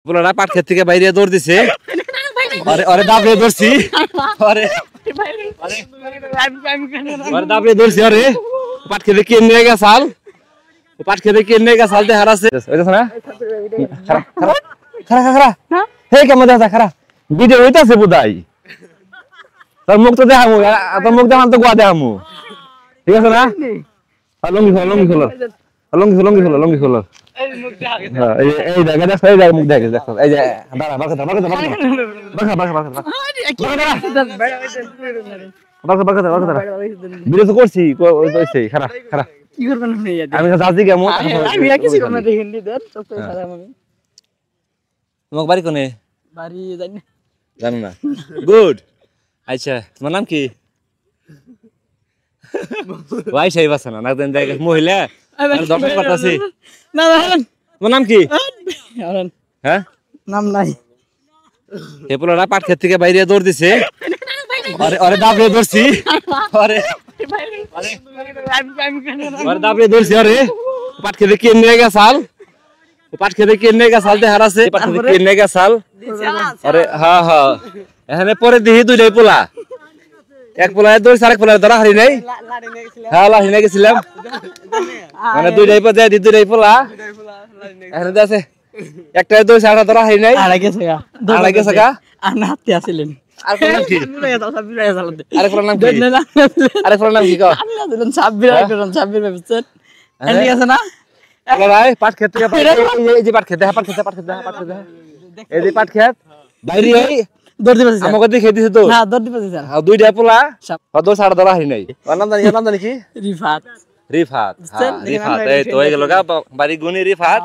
পোলাটা পাট ক্ষেত থেকে বাইরে দৌড় দিছে আরে দাবড়ে ধরছি আরে দাবড়ে ধরছি আরে পাট খেতে কে নিয়ে গেছাল পাট খেতে কে নিয়ে গেছাল তে হারাছে ওইটা না খারা খারা খারা হে কেমন দেখা খারা ভিডিও হইতাছে বুদাই তোর মুখ তো দেখামু তোর মুখ দেখাম তো গোয়া দেখামু ঠিক আছে না লঙ্গি খোল এই দেখা দেখ এই মুখ দেখে দেখ এই যে দাঁড়া বারকা ভিডিও তো করছি কইছে খারা কি করবেন আপনি আমি যাচ্ছি কেমন আমি কিছু করব না দেখেন দিদার সব তো খারাপ আমি তোমার বাড়ি কোনে বাড়ি জানি না জানো না গুড আচ্ছা তোমার নাম কি ভাই সেই বাসা না না দেন জায়গা মহিলা আর দর্শক পাতাছি না তোমার নাম কি হ্যাঁ নাম নাই এ পোলাটা পাট ক্ষেত থেকে বাইরে দৌড় দিছে আরে দাবড়ে ধরছি আরে দাবড়ে ধরছি আরে পাট খেতে কে নিয়ে গেছাল পাট খেতে কে নিয়ে গেছাল তে হারাছে পাট খেতে কে নিয়ে গেছাল আরে হ্যাঁ এখানে পরে দিহি দুইটাই পোলা এক পোলা দৌড়ছে আরেক পোলা ধরা হারি নাই হ্যাঁ লাহি নিয়ে গেছিলাম মানে দুইটাই পা যায় দুইটাই পোলা এখানে আছে একটা দৌড়ছে আরেকটা ধরা হারি নাই আড়াই গেছে গা আর না হাতে আসিলেন আর কোন নাম কি আরেক পোলার নাম কি আরেক পোলার নাম কি কও আল্লাহ দিলেন 26 ভাবছেন এন্ড আছে না ভাই পাট খেত থেকে এই যে পাট খেতে এই যে পাট খেত বাইরে এই দৌড় দিবেছে আমাকে দেখে দিছে তো না দৌড় দিবেছে স্যার দুইটা পোলা দৌড় সাড়া ধরা হারি নাই ওর নাম জানি কি রিফাত রিফাত এই তো হয়ে গেল গা বাড়ি গুনি রিফাত